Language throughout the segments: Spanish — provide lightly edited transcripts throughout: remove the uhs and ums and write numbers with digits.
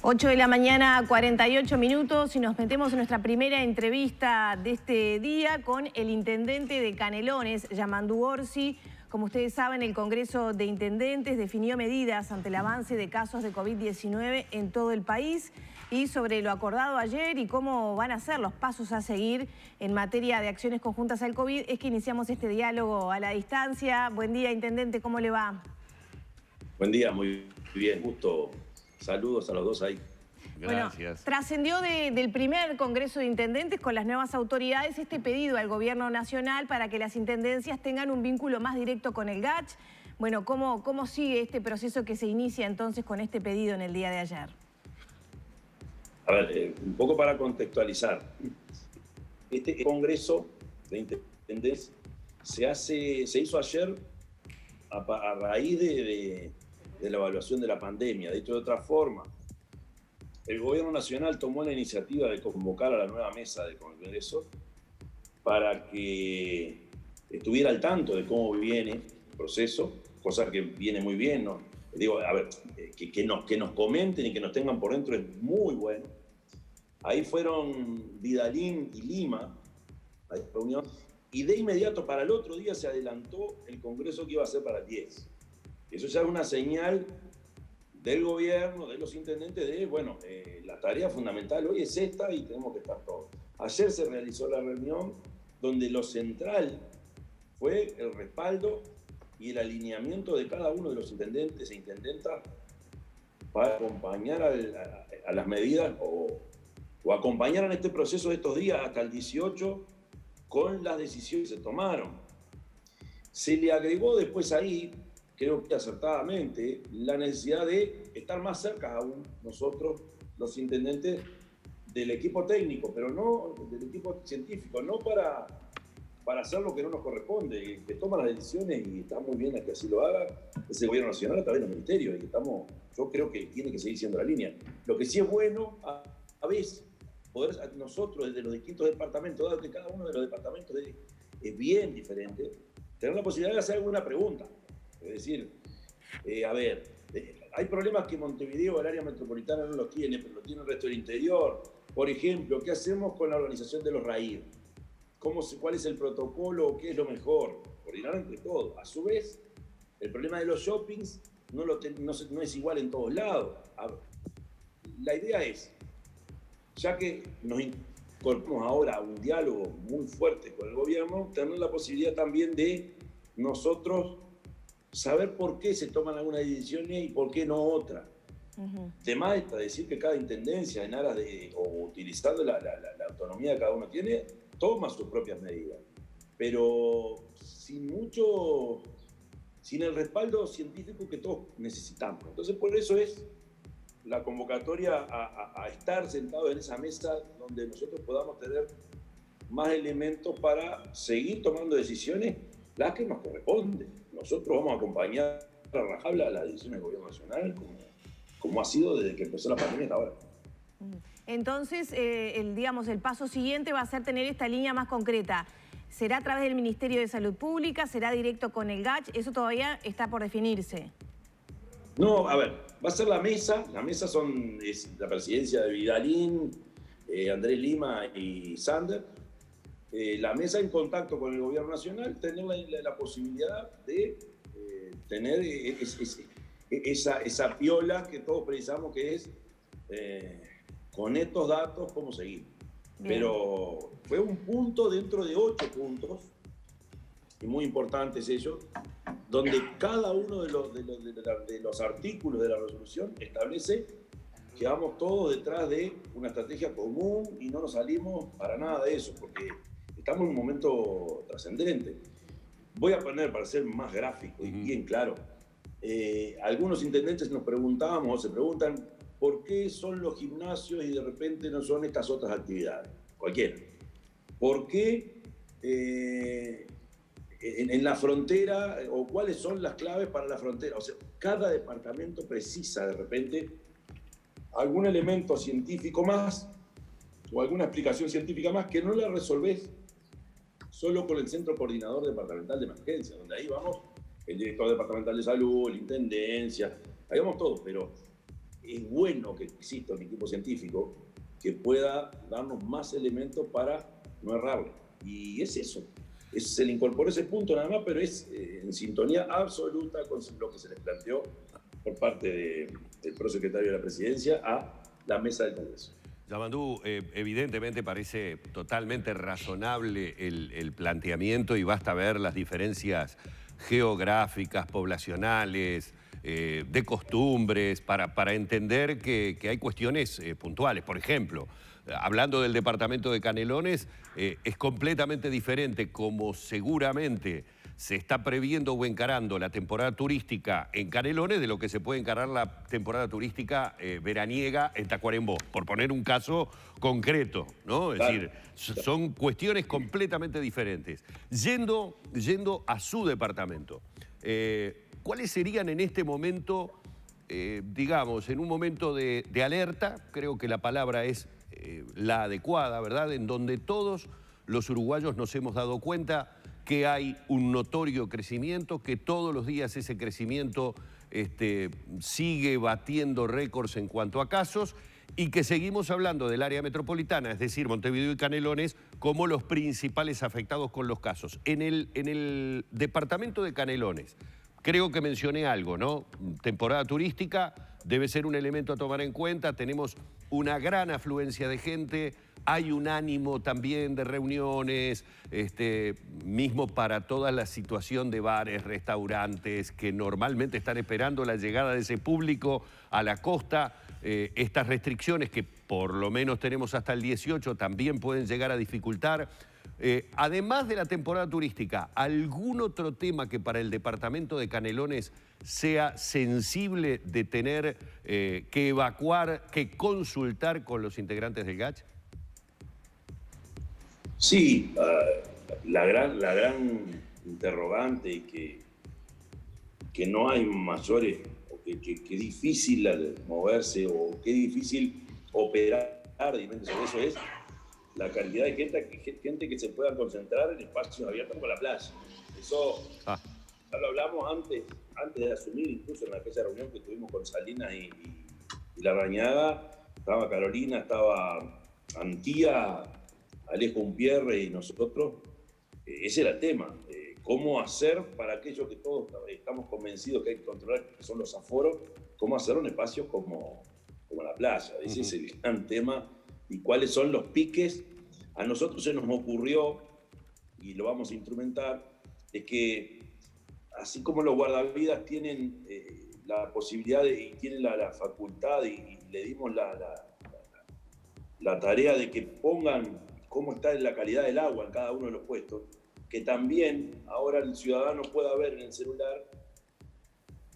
8 de la mañana, 48 minutos, y nos metemos en nuestra primera entrevista de este día con el intendente de Canelones, Yamandu Orsi. Como ustedes saben, el Congreso de Intendentes definió medidas ante el avance de casos de COVID-19 en todo el país y sobre lo acordado ayer y cómo van a ser los pasos a seguir en materia de acciones conjuntas al COVID, es que iniciamos este diálogo a la distancia. Buen día, intendente, ¿cómo le va? Buen día, muy bien, justo. Saludos a los dos ahí. Gracias. Bueno, trascendió del primer Congreso de Intendentes con las nuevas autoridades este pedido al Gobierno Nacional para que las intendencias tengan un vínculo más directo con el GACH. Bueno, ¿cómo sigue este proceso que se inicia entonces con este pedido en el día de ayer? A ver, un poco para contextualizar. Este Congreso de Intendentes se hizo ayer a raíz de la evaluación de la pandemia. Dicho de otra forma, el Gobierno Nacional tomó la iniciativa de convocar a la nueva mesa del Congreso para que estuviera al tanto de cómo viene el proceso, cosa que viene muy bien, ¿no? Digo, a ver, que nos comenten y que nos tengan por dentro es muy bueno. Ahí fueron Vidalín y Lima a la reunión, y de inmediato para el otro día se adelantó el Congreso que iba a ser para el 10. Eso ya es una señal del gobierno, de los intendentes, de, bueno, la tarea fundamental hoy es esta y tenemos que estar todos. Ayer se realizó la reunión donde lo central fue el respaldo y el alineamiento de cada uno de los intendentes e intendentas para acompañar a las medidas o acompañar en este proceso de estos días hasta el 18 con las decisiones que se tomaron. Se le agregó después ahí, creo que acertadamente, la necesidad de estar más cerca aún nosotros, los intendentes, del equipo técnico, pero no del equipo científico, no para hacer lo que no nos corresponde, que toma las decisiones, y está muy bien que así lo haga, es el Gobierno Nacional a través de los ministerios, y yo creo que tiene que seguir siendo la línea. Lo que sí es bueno, a veces, poder nosotros desde los distintos departamentos, dado que cada uno de los departamentos es bien diferente, tener la posibilidad de hacer alguna pregunta. Es decir, hay problemas que Montevideo, el área metropolitana, no los tiene, pero lo tiene el resto del interior. Por ejemplo, ¿qué hacemos con la organización de los RAID? ¿Cuál es el protocolo? ¿Qué es lo mejor? Coordinar entre todos. A su vez, el problema de los shoppings no es igual en todos lados. La idea es, ya que nos incorporamos ahora a un diálogo muy fuerte con el gobierno, tener la posibilidad también de nosotros saber por qué se toman algunas decisiones y por qué no otras. Además está decir que cada intendencia, en aras o utilizando la autonomía que cada uno tiene, toma sus propias medidas. Pero sin el respaldo científico que todos necesitamos. Entonces, por eso es la convocatoria a estar sentados en esa mesa donde nosotros podamos tener más elementos para seguir tomando decisiones, las que nos corresponden. Nosotros vamos a acompañar a rajatabla las decisiones del Gobierno Nacional, como ha sido desde que empezó la pandemia hasta ahora. Entonces, el paso siguiente va a ser tener esta línea más concreta. ¿Será a través del Ministerio de Salud Pública? ¿Será directo con el GACH? Eso todavía está por definirse. No, a ver, va a ser la mesa. La mesa es la presidencia de Vidalín, Andrés Lima y Sander. La mesa en contacto con el Gobierno Nacional, tener la posibilidad de tener esa piola que todos precisamos, que es con estos datos cómo seguir. Bien. Pero fue un punto dentro de 8 puntos, y muy importantes ellos, donde cada uno de los artículos de la resolución establece que vamos todos detrás de una estrategia común y no nos salimos para nada de eso, porque estamos en un momento trascendente. Voy a poner, para ser más gráfico y bien claro, algunos intendentes nos preguntábamos o se preguntan por qué son los gimnasios y de repente no son estas otras actividades, cualquiera. ¿Por qué en la frontera, o cuáles son las claves para la frontera? O sea, cada departamento precisa de repente algún elemento científico más o alguna explicación científica más que no la resolvés solo con el Centro Coordinador Departamental de Emergencia, donde ahí vamos el director departamental de salud, la intendencia, ahí vamos todos, pero es bueno que exista un equipo científico que pueda darnos más elementos para no errarle. Y es eso. Se le incorporó ese punto nada más, pero es en sintonía absoluta con lo que se les planteó por parte del prosecretario de la Presidencia a la mesa del Congreso. Yamandú, evidentemente parece totalmente razonable el planteamiento y basta ver las diferencias geográficas, poblacionales, de costumbres, para entender que hay cuestiones puntuales. Por ejemplo, hablando del departamento de Canelones, es completamente diferente como seguramente se está previendo o encarando la temporada turística en Canelones de lo que se puede encarar la temporada turística veraniega en Tacuarembó, por poner un caso concreto, ¿no? Es decir, son cuestiones completamente diferentes. Yendo a su departamento, ¿cuáles serían en este momento, digamos, en un momento de alerta? Creo que la palabra es la adecuada, ¿verdad? En donde todos los uruguayos nos hemos dado cuenta que hay un notorio crecimiento, que todos los días ese crecimiento sigue batiendo récords en cuanto a casos y que seguimos hablando del área metropolitana, es decir, Montevideo y Canelones, como los principales afectados con los casos. En el departamento de Canelones, creo que mencioné algo, ¿no? Temporada turística debe ser un elemento a tomar en cuenta, tenemos una gran afluencia de gente, hay un ánimo también de reuniones, mismo para toda la situación de bares, restaurantes, que normalmente están esperando la llegada de ese público a la costa. Estas restricciones que por lo menos tenemos hasta el 18 también pueden llegar a dificultar. Además de la temporada turística, ¿algún otro tema que para el departamento de Canelones sea sensible de tener que evacuar, que consultar con los integrantes del GACH? Sí, la gran interrogante y que no hay mayores, o que difícil moverse o qué difícil operar sobre eso es la cantidad de gente que se pueda concentrar en espacios abiertos como la playa. Eso ya lo hablamos antes de asumir, incluso en aquella reunión que tuvimos con Salinas y Larrañaga. Estaba Carolina, estaba Antía, Alejo Umpierre y nosotros. Ese era el tema. ¿Cómo hacer para aquello que todos estamos convencidos que hay que controlar, que son los aforos, cómo hacer un espacio como la playa? Ese es el gran tema. ¿Y cuáles son los piques? A nosotros se nos ocurrió, y lo vamos a instrumentar, es que así como los guardavidas tienen la posibilidad y tienen la facultad y le dimos la tarea de que pongan cómo está la calidad del agua en cada uno de los puestos, que también ahora el ciudadano pueda ver en el celular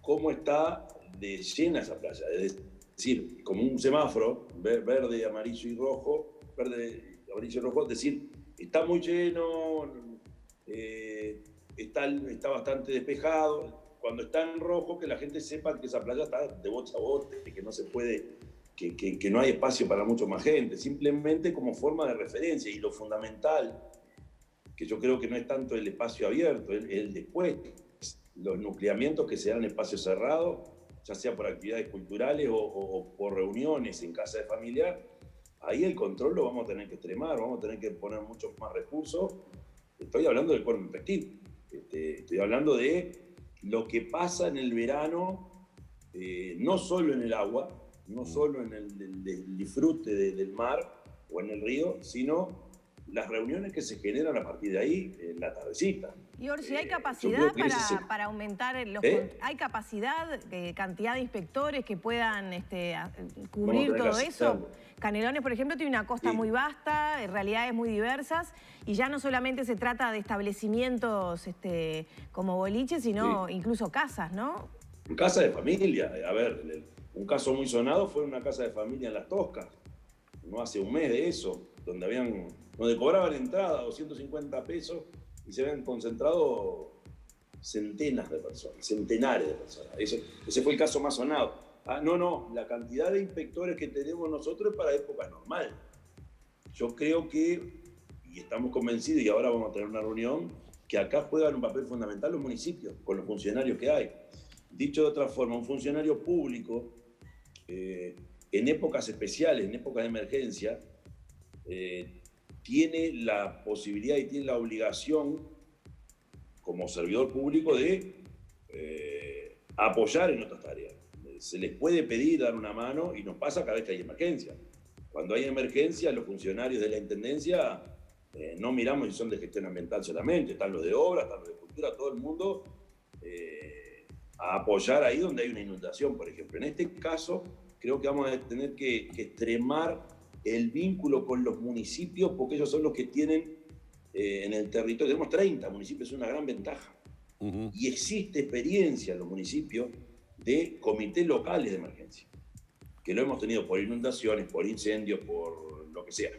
cómo está de llena esa playa. Es decir, como un semáforo, verde, amarillo y rojo, verde, amarillo y rojo, es decir, está muy lleno, está bastante despejado. Cuando está en rojo, que la gente sepa que esa playa está de bocha a bote, que no se puede, que no hay espacio para mucho más gente, simplemente como forma de referencia. Y lo fundamental, que yo creo que no es tanto el espacio abierto, es el después, los nucleamientos que se dan en espacios cerrados, ya sea por actividades culturales o por reuniones en casa de familiar. Ahí el control lo vamos a tener que extremar, vamos a tener que poner muchos más recursos. Estoy hablando del cuerpo infectivo, estoy hablando de lo que pasa en el verano, no solo en el agua, no solo en el disfrute del mar o en el río, sino las reuniones que se generan a partir de ahí en la tardecita. Y Orsi, ¿hay capacidad para aumentar ¿hay capacidad, cantidad de inspectores que puedan cubrir todo eso? Canelones, por ejemplo, tiene una costa muy vasta, realidades muy diversas, y ya no solamente se trata de establecimientos como boliches, sino incluso casas, ¿no? Casa de familia. A ver, un caso muy sonado fue una casa de familia en Las Toscas, no hace un mes de eso, donde cobraban entrada 250 pesos y se habían concentrado centenas de personas, centenares de personas. Ese fue el caso más sonado. No, la cantidad de inspectores que tenemos nosotros es para época normal. Yo creo que, y estamos convencidos, y ahora vamos a tener una reunión, que acá juegan un papel fundamental los municipios, con los funcionarios que hay. Dicho de otra forma, un funcionario público en épocas especiales, en épocas de emergencia, tiene la posibilidad y tiene la obligación como servidor público de apoyar en otras tareas. Se les puede pedir dar una mano y nos pasa cada vez que hay emergencia. Cuando hay emergencia, los funcionarios de la Intendencia no miramos si son de gestión ambiental solamente, están los de obra, están los de cultura, todo el mundo a apoyar ahí donde hay una inundación, por ejemplo. En este caso, creo que vamos a tener que extremar el vínculo con los municipios, porque ellos son los que tienen en el territorio. Tenemos 30 municipios, es una gran ventaja. Y existe experiencia en los municipios de comités locales de emergencia, que lo hemos tenido por inundaciones, por incendios, por lo que sea.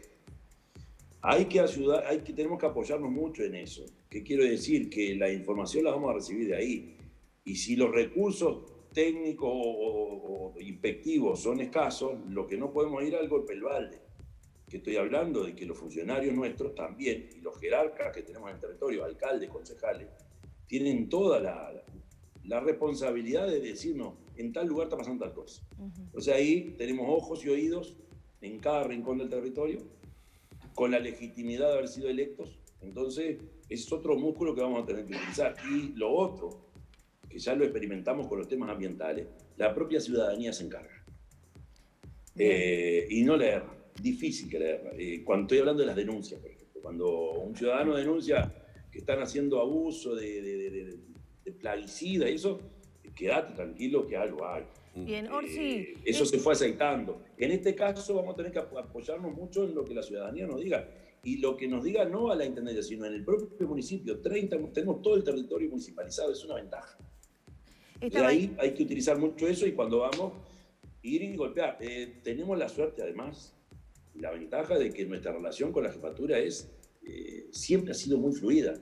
Hay que ayudar, tenemos que apoyarnos mucho en eso. ¿Qué quiero decir? Que la información la vamos a recibir de ahí. Y si los recursos técnicos o inspectivos son escasos, lo que no podemos ir al golpe del balde. Que estoy hablando de que los funcionarios nuestros también, y los jerarcas que tenemos en el territorio, alcaldes, concejales, tienen toda la responsabilidad de decirnos, en tal lugar está pasando tal cosa. Entonces ahí tenemos ojos y oídos en cada rincón del territorio, con la legitimidad de haber sido electos. Entonces ese es otro músculo que vamos a tener que utilizar. Y lo otro, que ya lo experimentamos con los temas ambientales, la propia ciudadanía se encarga. Y no le erra, difícil que le erra. Cuando estoy hablando de las denuncias, por ejemplo, cuando un ciudadano denuncia que están haciendo abuso de plaguicida y eso, quédate tranquilo que algo hay. Bien, Orsi. Eso se fue aceitando. En este caso vamos a tener que apoyarnos mucho en lo que la ciudadanía nos diga. Y lo que nos diga no a la Intendencia, sino en el propio municipio. Tenemos todo el territorio municipalizado, es una ventaja. Y ahí hay que utilizar mucho eso y cuando vamos, ir y golpear. Tenemos la suerte además, la ventaja de que nuestra relación con la jefatura siempre ha sido muy fluida.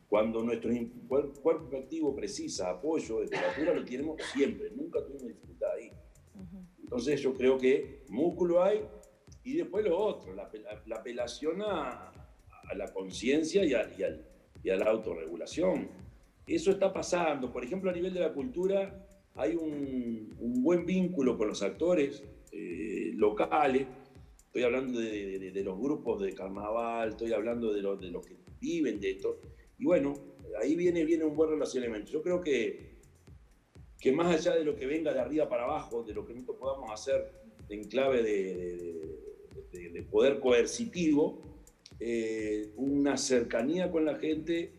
Cuando nuestro cuerpo activo precisa apoyo de jefatura, lo tenemos siempre, nunca tuvimos dificultad ahí. Entonces yo creo que músculo hay y después lo otro, la apelación a la conciencia y a la autorregulación. Eso está pasando. Por ejemplo, a nivel de la cultura hay un buen vínculo con los actores locales. Estoy hablando de los grupos de carnaval, estoy hablando de los que viven de esto. Y bueno, ahí viene un buen relacionamiento. Yo creo que más allá de lo que venga de arriba para abajo, de lo que nosotros podamos hacer en clave de poder coercitivo, una cercanía con la gente,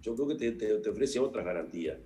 yo creo que te ofrece otras garantías.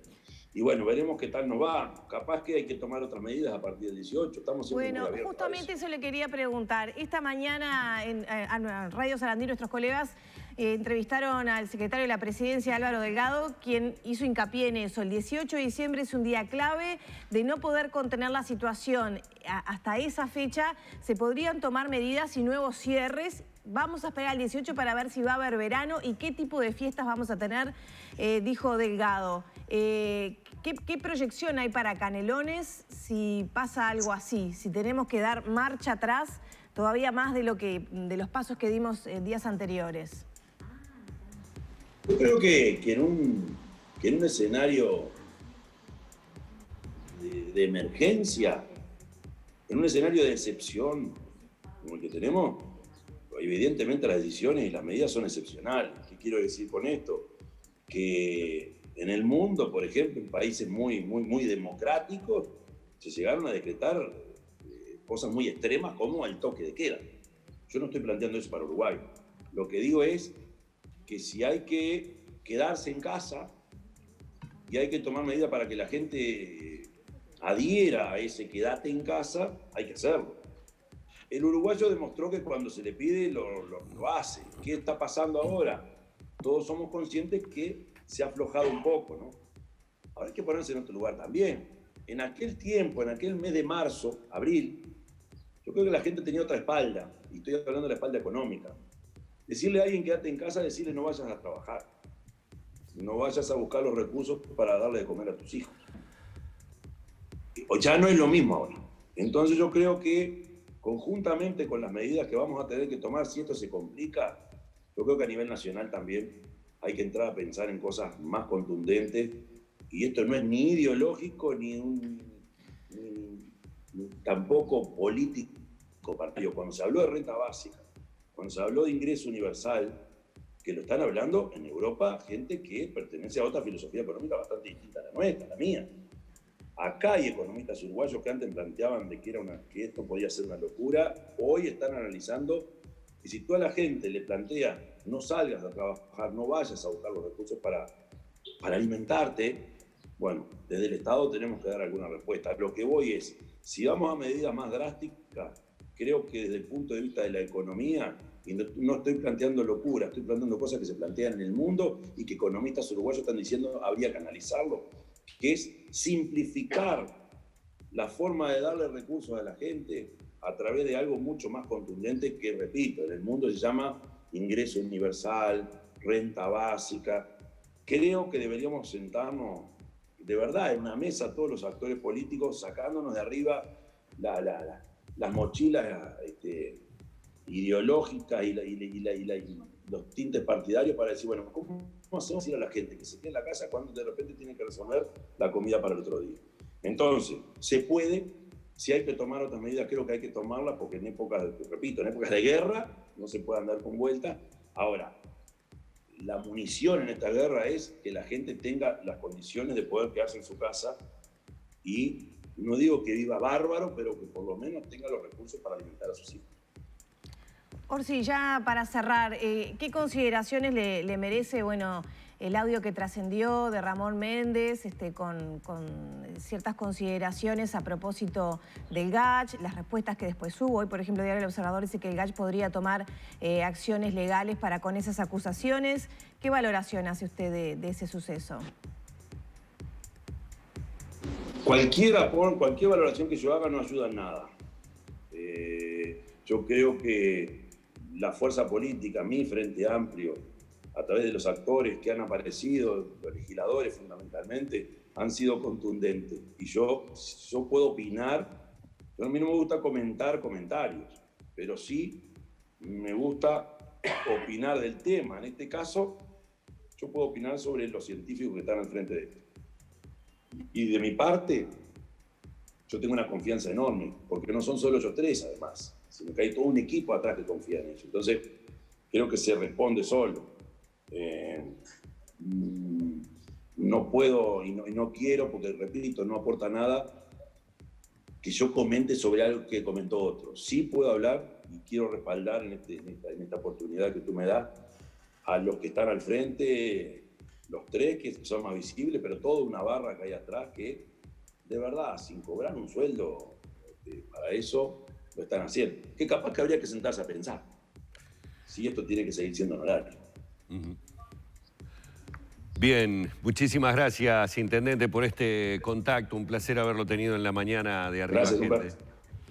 Y bueno, veremos qué tal nos va. Capaz que hay que tomar otras medidas a partir del 18. Estamos siempre muy abiertos. Justamente eso le quería preguntar. Esta mañana en Radio Sarandí nuestros colegas entrevistaron al secretario de la Presidencia, Álvaro Delgado, quien hizo hincapié en eso. El 18 de diciembre es un día clave de no poder contener la situación. Hasta esa fecha se podrían tomar medidas y nuevos cierres. Vamos a esperar al 18 para ver si va a haber verano y qué tipo de fiestas vamos a tener, dijo Delgado. ¿Qué proyección hay para Canelones si pasa algo así? Si tenemos que dar marcha atrás todavía más de los pasos que dimos días anteriores. Yo creo que en un escenario de emergencia, en un escenario de excepción como el que tenemos, evidentemente las decisiones y las medidas son excepcionales. ¿Qué quiero decir con esto? Que en el mundo, por ejemplo, en países muy democráticos, se llegaron a decretar cosas muy extremas como el toque de queda. Yo no estoy planteando eso para Uruguay. Lo que digo es que si hay que quedarse en casa y hay que tomar medidas para que la gente adhiera a ese quédate en casa, hay que hacerlo. El uruguayo demostró que cuando se le pide lo hace. ¿Qué está pasando ahora? Todos somos conscientes que se ha aflojado un poco, ¿no? Ahora hay que ponerse en otro lugar también. En aquel tiempo, en aquel mes de marzo, abril, yo creo que la gente tenía otra espalda, y estoy hablando de la espalda económica. Decirle a alguien quédate en casa, decirle no vayas a trabajar, no vayas a buscar los recursos para darle de comer a tus hijos. O ya no es lo mismo ahora. Entonces yo creo que conjuntamente con las medidas que vamos a tener que tomar, si esto se complica, yo creo que a nivel nacional también hay que entrar a pensar en cosas más contundentes. Y esto no es ni ideológico ni tampoco político partido. Cuando se habló de renta básica, cuando se habló de ingreso universal, que lo están hablando en Europa gente que pertenece a otra filosofía económica bastante distinta a la nuestra, a la mía. Acá hay economistas uruguayos que antes planteaban de que esto podía ser una locura, hoy están analizando que si tú a la gente le planteas no salgas a trabajar, no vayas a buscar los recursos para alimentarte, bueno, desde el Estado tenemos que dar alguna respuesta. Lo que voy es, si vamos a medidas más drásticas, creo que desde el punto de vista de la economía, y no estoy planteando locura, estoy planteando cosas que se plantean en el mundo y que economistas uruguayos están diciendo habría que analizarlo, que es simplificar la forma de darle recursos a la gente a través de algo mucho más contundente que, repito, en el mundo se llama ingreso universal, renta básica. Creo que deberíamos sentarnos de verdad en una mesa todos los actores políticos sacándonos de arriba las mochilas ideológicas y los tintes partidarios para decir, bueno, ¿cómo hacemos ir a la gente que se quede en la casa cuando de repente tiene que resolver la comida para el otro día? Entonces, se puede, si hay que tomar otras medidas, creo que hay que tomarlas porque en épocas, repito, en épocas de guerra no se puede andar con vuelta. Ahora, la munición en esta guerra es que la gente tenga las condiciones de poder quedarse en su casa y no digo que viva bárbaro, pero que por lo menos tenga los recursos para alimentar a sus hijos. Orsi, ya para cerrar, ¿qué consideraciones le merece, bueno, el audio que trascendió de Ramón Méndez con ciertas consideraciones a propósito del GACH, las respuestas que después hubo? Hoy, por ejemplo, Diario El Observador dice que el GACH podría tomar acciones legales para con esas acusaciones. ¿Qué valoración hace usted de ese suceso? Cualquier valoración que yo haga no ayuda en nada. Yo creo que la fuerza política, mi Frente Amplio, a través de los actores que han aparecido, los legisladores fundamentalmente, han sido contundentes. Y yo puedo opinar, a mí no me gusta comentar comentarios, pero sí me gusta opinar del tema. En este caso, yo puedo opinar sobre los científicos que están al frente de esto. Y de mi parte, yo tengo una confianza enorme, porque no son solo ellos tres, además, sino que hay todo un equipo atrás que confía en ellos. Entonces, creo que se responde solo. No puedo y no quiero, porque repito, no aporta nada que yo comente sobre algo que comentó otro. Sí puedo hablar y quiero respaldar en esta oportunidad que tú me das a los que están al frente, los tres que son más visibles, pero toda una barra que hay atrás que, de verdad, sin cobrar un sueldo, para eso lo están haciendo. Que capaz que habría que sentarse a pensar si esto tiene que seguir siendo honorario. Bien, muchísimas gracias, Intendente, por este contacto. Un placer haberlo tenido en la mañana de Arriba Gracias, Gente. Humberto.